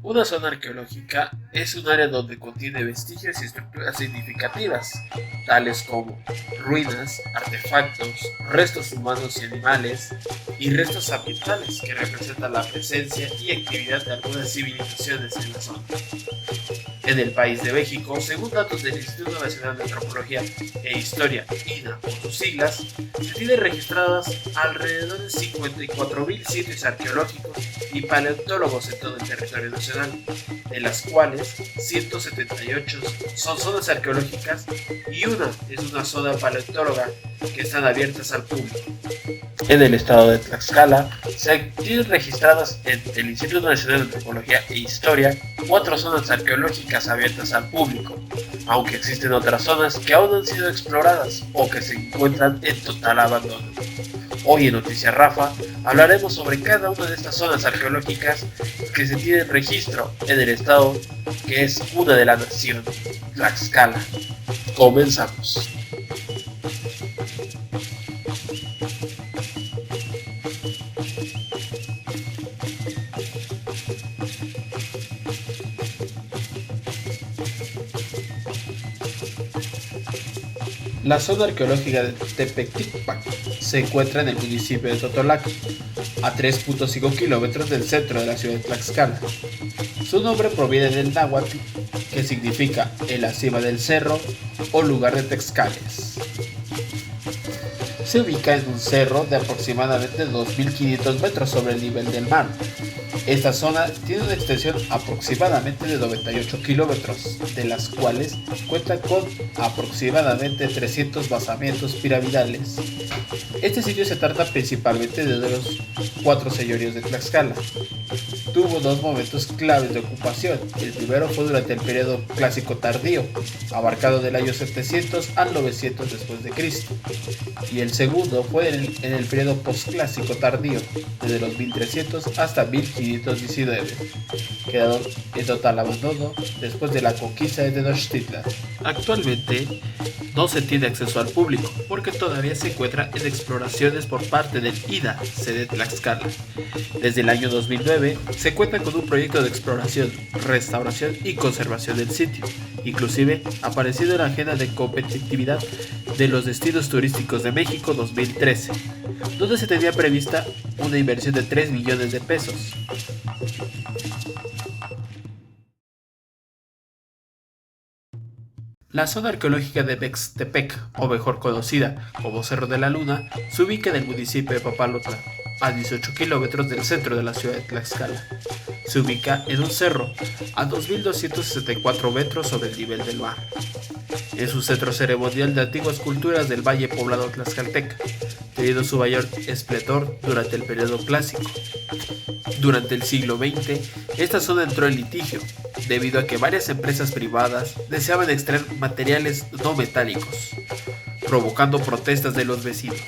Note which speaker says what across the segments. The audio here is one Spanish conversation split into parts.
Speaker 1: Una zona arqueológica es un área donde contiene vestigios y estructuras significativas, tales como ruinas, artefactos, restos humanos y animales, y restos ambientales que representan la presencia y actividad de algunas civilizaciones en la zona. En el país de México, según datos del Instituto Nacional de Antropología e Historia, INAH por sus siglas, se tienen registradas alrededor de 54.000 sitios arqueológicos y paleontólogos en todo el territorio nacional, de las cuales 178 son zonas arqueológicas y una es una zona paleontóloga que están abiertas al público. En el estado de Tlaxcala se tienen registradas en el Instituto Nacional de Antropología e Historia 4 zonas arqueológicas abiertas al público, aunque existen otras zonas que aún no han sido exploradas o que se encuentran en total abandono. Hoy en Noticias Rafa hablaremos sobre cada una de estas zonas arqueológicas que se tienen registro en el estado que es una de la nación, Tlaxcala. Comenzamos. La zona arqueológica de Tepecticpac se encuentra en el municipio de Totolac, a 3.5 kilómetros del centro de la ciudad de Tlaxcala. Su nombre proviene del náhuatl, que significa en la cima del cerro o lugar de Texcales. Se ubica en un cerro de aproximadamente 2.500 metros sobre el nivel del mar. Esta zona tiene una extensión aproximadamente de 98 kilómetros, de las cuales cuenta con aproximadamente 300 basamentos piramidales. Este sitio se trata principalmente de uno de los 4 señoríos de Tlaxcala. Tuvo 2 momentos claves de ocupación. El primero fue durante el periodo clásico tardío, abarcado del año 700 al 900 después de Cristo, y el segundo fue en el periodo posclásico tardío, desde los 1300 hasta 1519, quedado en total abandono después de la conquista de Tenochtitlan. Actualmente no se tiene acceso al público porque todavía se encuentra en exploraciones por parte del IDA, sede de Tlaxcala. Desde el año 2009 se cuenta con un proyecto de exploración, restauración y conservación del sitio, inclusive aparecido en la agenda de competitividad de los destinos turísticos de México 2013, donde se tenía prevista una inversión de 3 millones de pesos. La zona arqueológica de Bextepec, o mejor conocida como Cerro de la Luna, se ubica en el municipio de Papalotla, a 18 kilómetros del centro de la ciudad de Tlaxcala. Se ubica en un cerro a 2.264 metros sobre el nivel del mar. Es un centro ceremonial de antiguas culturas del valle poblado tlaxcalteca, teniendo su mayor esplendor durante el periodo clásico. Durante el siglo XX, esta zona entró en litigio, debido a que varias empresas privadas deseaban extraer materiales no metálicos, provocando protestas de los vecinos.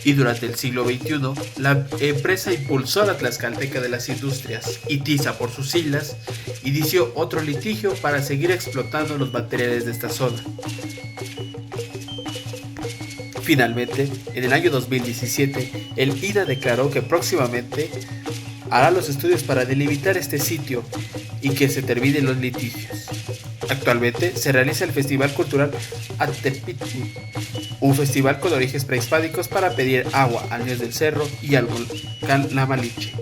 Speaker 1: Y durante el siglo XXI, la empresa impulsora tlaxcalteca de las industrias, ITISA por sus siglas, inició otro litigio para seguir explotando los materiales de esta zona. Finalmente, en el año 2017, el IDA declaró que próximamente hará los estudios para delimitar este sitio y que se terminen los litigios. Actualmente se realiza el Festival Cultural Atepitl, un festival con orígenes prehispánicos para pedir agua al dios del cerro y al volcán La Malinche.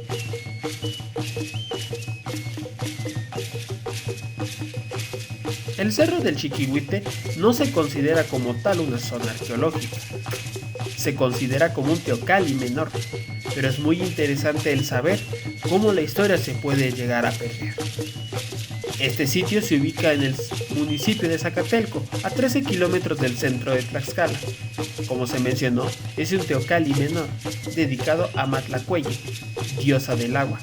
Speaker 1: El cerro del Chiquihuite no se considera como tal una zona arqueológica. Se considera como un teocalli menor, pero es muy interesante el saber cómo la historia se puede llegar a perder. Este sitio se ubica en el municipio de Zacatelco, a 13 kilómetros del centro de Tlaxcala. Como se mencionó, es un teocalli menor, dedicado a Matlacueye, diosa del agua.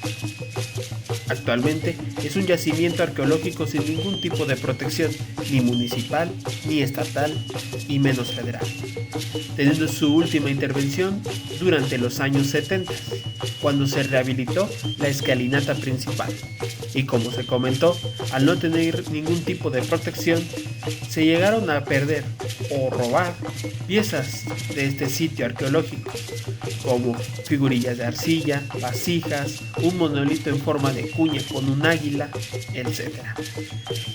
Speaker 1: Actualmente
Speaker 2: es un yacimiento arqueológico sin ningún tipo de protección, ni municipal, ni estatal, y menos federal, teniendo su última intervención durante los años 70, cuando se rehabilitó la escalinata principal. Y como se comentó, al no tener ningún tipo de protección, se llegaron a perder o robar piezas de este sitio arqueológico, como figurillas de arcilla, vasijas, un monolito en forma de cuña con un águila, etc.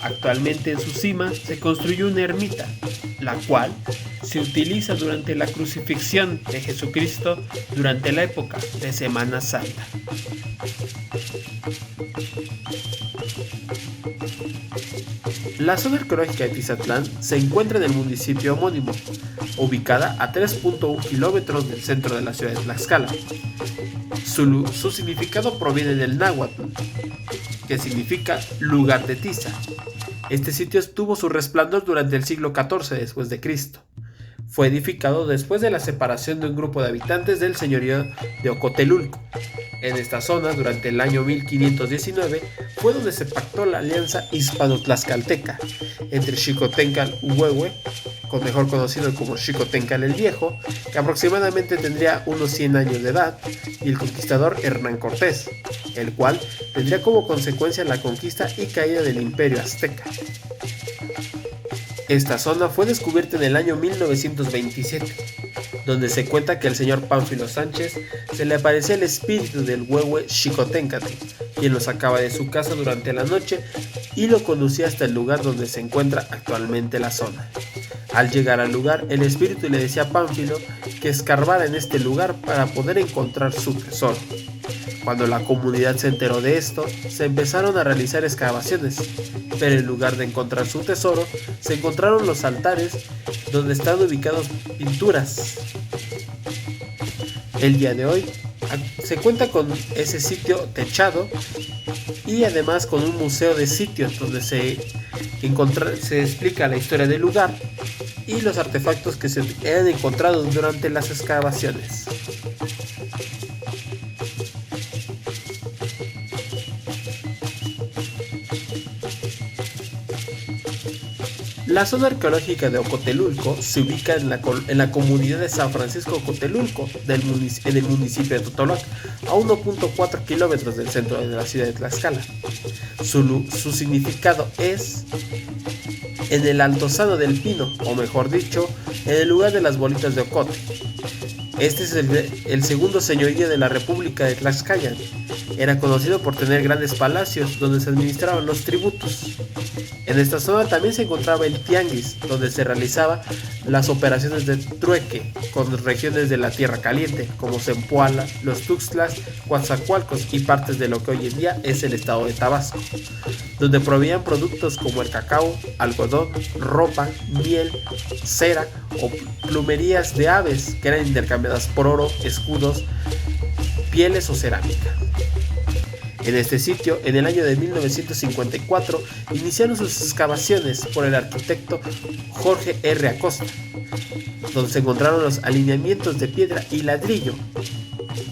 Speaker 2: Actualmente en su cima se construyó una ermita, la cual se utiliza durante la crucifixión de Jesucristo durante la época de Semana Santa. La zona arqueológica de Tizatlán se encuentra en el municipio homónimo, ubicada a 3.1 kilómetros del centro de la ciudad de Tlaxcala. Su significado proviene del náhuatl, que significa lugar de tiza. Este sitio tuvo su resplandor durante el siglo XIV después de Cristo. Fue edificado después de la separación de un grupo de habitantes del señorío de Ocotelulco. En esta zona, durante el año 1519, fue donde se pactó la alianza hispano-tlaxcalteca entre Xicoténcatl Huehue, mejor conocido como Xicoténcatl el Viejo, que aproximadamente tendría unos 100 años de edad, y el conquistador Hernán Cortés, el cual tendría como consecuencia la conquista y caída del Imperio Azteca. Esta zona fue descubierta en el año 1927, donde se cuenta que al señor Pánfilo Sánchez se le aparecía el espíritu del huehue Xicoténcatl, quien lo sacaba de su casa durante la noche y lo conducía hasta el lugar donde se encuentra actualmente la zona. Al llegar al lugar, el espíritu le decía a Pánfilo que escarbara en este lugar para poder encontrar su tesoro. Cuando la comunidad se enteró de esto, se empezaron a realizar excavaciones, pero en lugar de encontrar su tesoro, se encontraron los altares donde están ubicadas pinturas. El día de hoy se cuenta con ese sitio techado y además con un museo de sitios donde se explica la historia del lugar y los artefactos que se han encontrado durante las excavaciones. La zona arqueológica de Ocotelulco se ubica en la comunidad de San Francisco Ocotelulco, en el municipio de Totolac, a 1.4 kilómetros del centro de la ciudad de Tlaxcala. Su significado es en el altozano del pino, o mejor dicho, en el lugar de las bolitas de ocote. Este es el segundo señorío de la República de Tlaxcala. Era conocido por tener grandes palacios donde se administraban los tributos. En esta zona también se encontraba el tianguis, donde se realizaban las operaciones de trueque con regiones de la Tierra Caliente, como Zempoala, los Tuxtlas, Coatzacoalcos y partes de lo que hoy en día es el estado de Tabasco, donde proveían productos como el cacao, algodón, ropa, miel, cera o plumerías de aves que eran intercambiadas por oro, escudos, pieles o cerámica. En este sitio, en el año de 1954, iniciaron sus excavaciones por el arquitecto Jorge R. Acosta, donde se encontraron los alineamientos de piedra y ladrillo,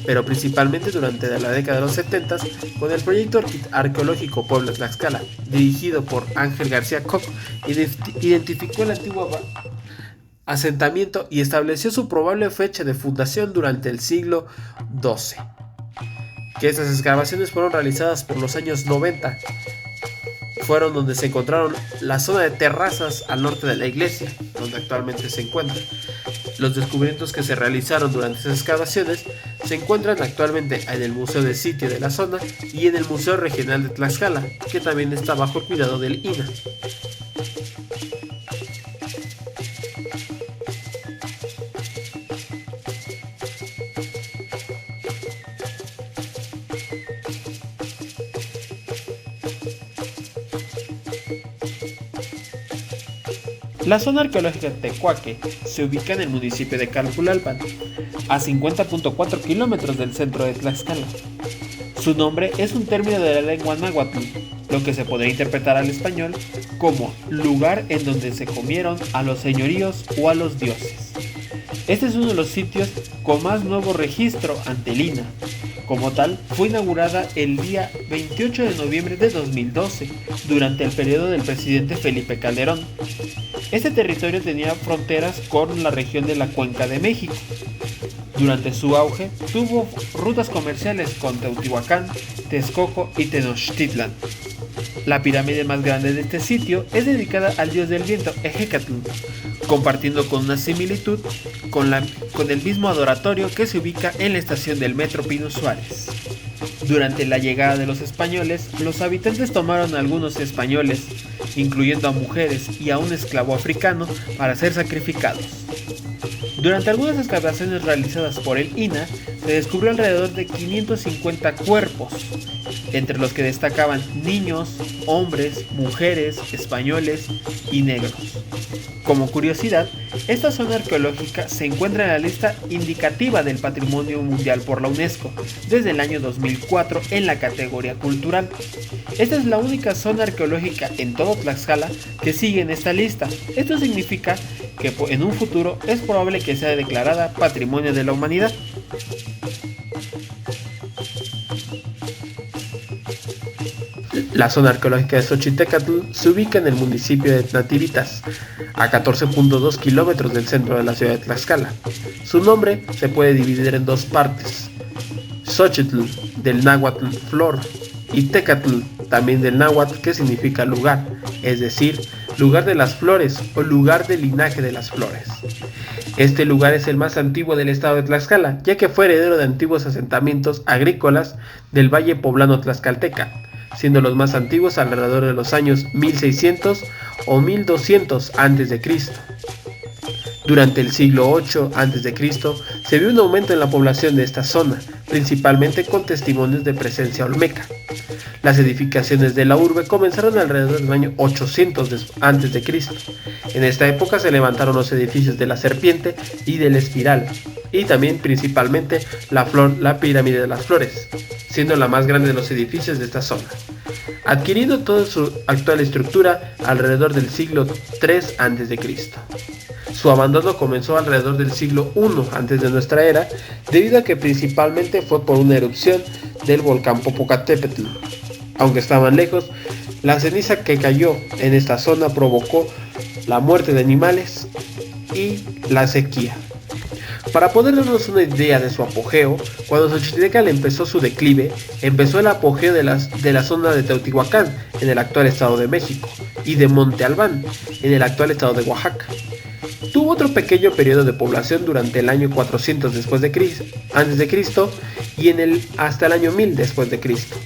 Speaker 2: pero principalmente durante la década de los 70 con el proyecto arqueológico Puebla Tlaxcala, dirigido por Ángel García Koch, identificó el antiguo asentamiento y estableció su probable fecha de fundación durante el siglo XII. Que estas excavaciones fueron realizadas por los años 90. Fueron donde se encontraron la zona de terrazas al norte de la iglesia, donde actualmente se encuentra. Los descubrimientos que se realizaron durante esas excavaciones se encuentran actualmente en el Museo de Sitio de la zona y en el Museo Regional de Tlaxcala, que también está bajo el cuidado del INAH. La zona arqueológica de Tecuaque se ubica en el municipio de Calpulalpan, a 50.4 kilómetros del centro de Tlaxcala. Su nombre es un término de la lengua náhuatl, lo que se podría interpretar al español como lugar en donde se comieron a los señoríos o a los dioses. Este es uno de los sitios con más nuevo registro ante el INAH, Como tal, fue inaugurada el día 28 de noviembre de 2012, durante el periodo del presidente Felipe Calderón. Este territorio tenía fronteras con la región de la Cuenca de México. Durante su auge, tuvo rutas comerciales con Teotihuacán, Texcoco y Tenochtitlan. La pirámide más grande de este sitio es dedicada al dios del viento, Ejecatl, compartiendo con una similitud con el mismo adoratorio que se ubica en la estación del Metro Pino Suárez. Durante la llegada de los españoles, los habitantes tomaron a algunos españoles, incluyendo a mujeres y a un esclavo africano, para ser sacrificados. Durante algunas excavaciones realizadas por el INAH, se descubrió alrededor de 550 cuerpos, entre los que destacaban niños, hombres, mujeres, españoles y negros. Como curiosidad, esta zona arqueológica se encuentra en la lista indicativa del Patrimonio Mundial por la UNESCO desde el año 2004 en la categoría cultural. Esta es la única zona arqueológica en todo Tlaxcala que sigue en esta lista. Esto significa que en un futuro es probable que sea declarada Patrimonio de la Humanidad. La zona arqueológica de Xochitecatl se ubica en el municipio de Nativitas, a 14.2 kilómetros del centro de la ciudad de Tlaxcala. Su nombre se puede dividir en dos partes: Xochitl, del náhuatl flor, y Tecatl, también del náhuatl, que significa lugar, es decir, lugar de las flores o lugar del linaje de las flores. Este lugar es el más antiguo del estado de Tlaxcala, ya que fue heredero de antiguos asentamientos agrícolas del Valle Poblano Tlaxcalteca, siendo los más antiguos alrededor de los años 1600 o 1200 a.C. Durante el siglo VIII a.C. se vio un aumento en la población de esta zona, principalmente con testimonios de presencia olmeca. Las edificaciones de la urbe comenzaron alrededor del año 800 a.C. En esta época se levantaron los edificios de la Serpiente y de la Espiral, y también principalmente la Pirámide de las Flores, siendo la más grande de los edificios de esta zona, adquiriendo toda su actual estructura alrededor del siglo III a.C. Su abandono comenzó alrededor del siglo I antes de nuestra era, debido a que principalmente fue por una erupción del volcán Popocatépetl. Aunque estaban lejos, la ceniza que cayó en esta zona provocó la muerte de animales y la sequía. Para poder darnos una idea de su apogeo, cuando Xochitecatl empezó su declive, empezó el apogeo de la zona de Teotihuacán, en el actual estado de México, y de Monte Albán, en el actual estado de Oaxaca. Tuvo otro pequeño periodo de población durante el año 400 antes de Cristo y hasta el año 1000 después de Cristo.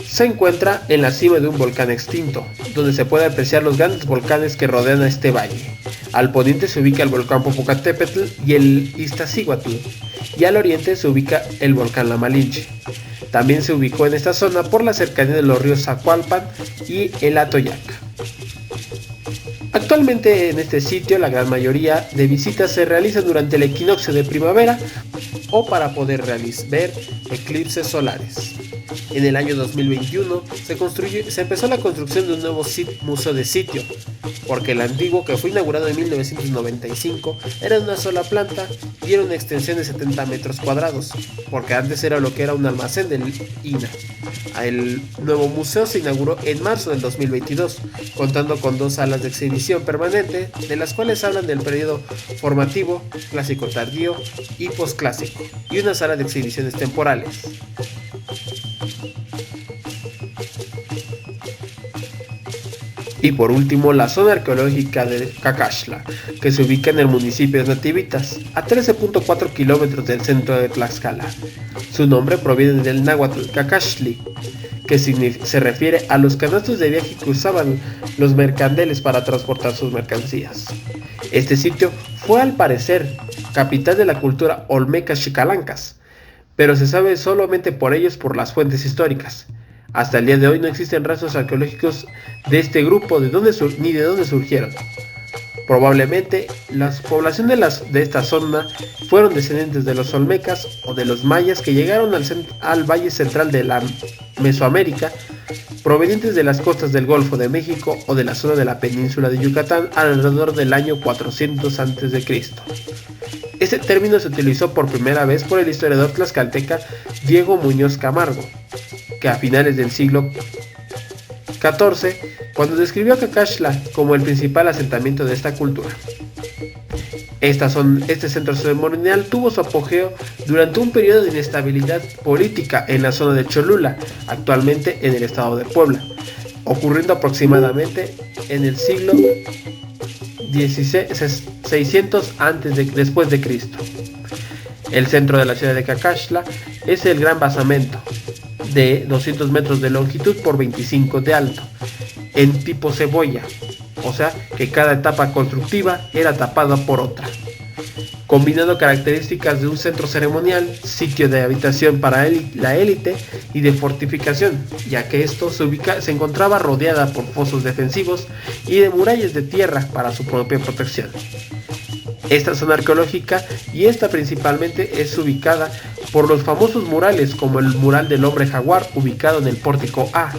Speaker 2: Se encuentra en la cima de un volcán extinto, donde se puede apreciar los grandes volcanes que rodean a este valle. Al poniente se ubica el volcán Popocatépetl y el Iztaccíhuatl, y al oriente se ubica el volcán La Malinche. También se ubicó en esta zona por la cercanía de los ríos Zacualpan y el Atoyac. Actualmente en este sitio la gran mayoría de visitas se realizan durante el equinoccio de primavera o para poder ver eclipses solares. En el año 2021 se empezó la construcción de un nuevo museo de sitio, porque el antiguo, que fue inaugurado en 1995, era de una sola planta y era una extensión de 70 metros cuadrados, porque antes era lo que era un almacén del INAH. El nuevo museo se inauguró en marzo del 2022, contando con 2 salas de exhibición permanente, de las cuales hablan del periodo formativo, clásico tardío y posclásico, y una sala de exhibiciones temporales. Y por último, la zona arqueológica de Cacaxtla, que se ubica en el municipio de Nativitas, a 13.4 kilómetros del centro de Tlaxcala. Su nombre proviene del náhuatl Cacaxtli, que se refiere a los canastos de viaje que usaban los mercaderes para transportar sus mercancías. Este sitio fue, al parecer, capital de la cultura olmeca xicalancas, pero se sabe solamente por ellos por las fuentes históricas. Hasta el día de hoy no existen rastros arqueológicos de este grupo ni de dónde surgieron. Probablemente la población de esta zona fueron descendientes de los olmecas o de los mayas que llegaron al valle central de la Mesoamérica provenientes de las costas del Golfo de México o de la zona de la península de Yucatán alrededor del año 400 a.C. Este término se utilizó por primera vez por el historiador tlaxcalteca Diego Muñoz Camargo, que a finales del siglo XIV, cuando describió a Cacaxtla como el principal asentamiento de esta cultura. Este centro ceremonial tuvo su apogeo durante un periodo de inestabilidad política en la zona de Cholula, actualmente en el estado de Puebla, ocurriendo aproximadamente en el siglo 600 después de Cristo. El centro de la ciudad de Cacaxtla es el gran basamento, de 200 metros de longitud por 25 de alto, en tipo cebolla, o sea que cada etapa constructiva era tapada por otra, combinando características de un centro ceremonial, sitio de habitación para la élite y de fortificación, ya que esto se encontraba rodeada por fosos defensivos y de murallas de tierra para su propia protección. Esta zona arqueológica, y esta principalmente, es ubicada por los famosos murales como el mural del hombre jaguar ubicado en el pórtico A,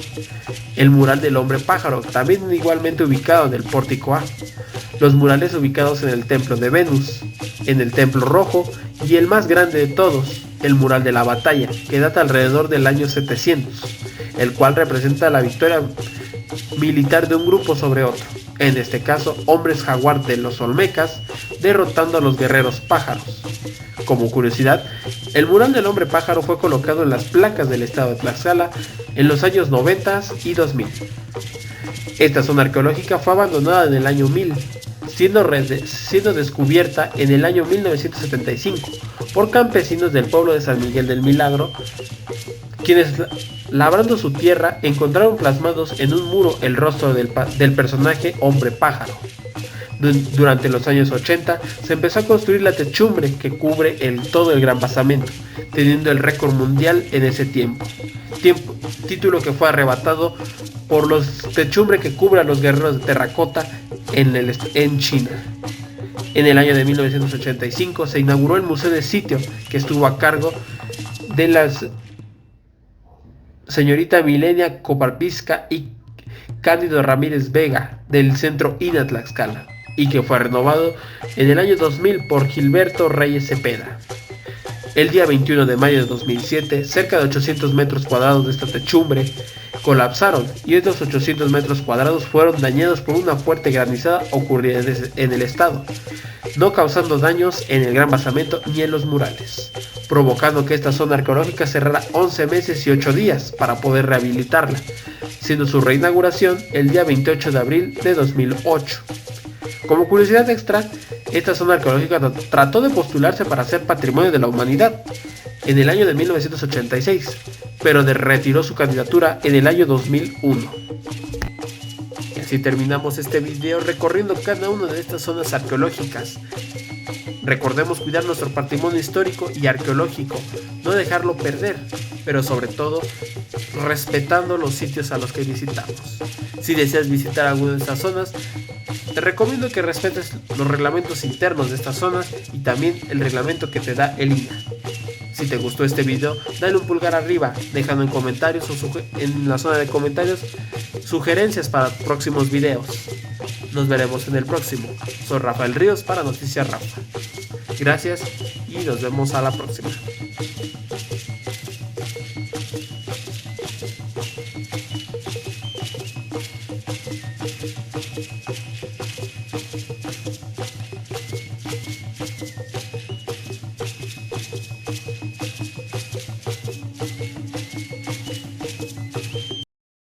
Speaker 2: el mural del hombre pájaro también igualmente ubicado en el pórtico A, los murales ubicados en el templo de Venus, en el templo rojo y el más grande de todos, el mural de la batalla, que data alrededor del año 700, el cual representa la victoria militar de un grupo sobre otro, en este caso hombres jaguar de los olmecas derrotando a los guerreros pájaros. Como curiosidad, el mural del hombre pájaro fue colocado en las placas del estado de Tlaxcala en los años 90 y 2000. Esta zona arqueológica fue abandonada en el año 1000, siendo descubierta en el año 1975 por campesinos del pueblo de San Miguel del Milagro, quienes, labrando su tierra, encontraron plasmados en un muro el rostro del personaje hombre pájaro. Durante los años 80 se empezó a construir la techumbre que cubre todo el gran basamento, teniendo el récord mundial en ese tiempo, título que fue arrebatado por los techumbre que cubre a los guerreros de terracota en China. En el año de 1985 se inauguró el Museo de Sitio, que estuvo a cargo de las señorita Milenia Coparpisca y Cándido Ramírez Vega del Centro INA Tlaxcala, y que fue renovado en el año 2000 por Gilberto Reyes Cepeda. El día 21 de mayo de 2007, cerca de 800 metros cuadrados de esta techumbre colapsaron y estos 800 metros cuadrados fueron dañados por una fuerte granizada ocurrida en el estado, no causando daños en el gran basamento ni en los murales, provocando que esta zona arqueológica cerrara 11 meses y 8 días para poder rehabilitarla, siendo su reinauguración el día 28 de abril de 2008. Como curiosidad extra, esta zona arqueológica trató de postularse para ser Patrimonio de la Humanidad en el año de 1986, pero retiró su candidatura en el año 2001. Y así terminamos este video recorriendo cada una de estas zonas arqueológicas. Recordemos cuidar nuestro patrimonio histórico y arqueológico, no dejarlo perder, pero sobre todo respetando los sitios a los que visitamos. Si deseas visitar alguna de estas zonas, te recomiendo que respetes los reglamentos internos de estas zonas y también el reglamento que te da el INAH. Si te gustó este video, dale un pulgar arriba, dejando en comentarios en la zona de comentarios sugerencias para próximos videos. Nos veremos en el próximo. Soy Rafael Ríos para Noticias Rafa. Gracias y nos vemos a la próxima.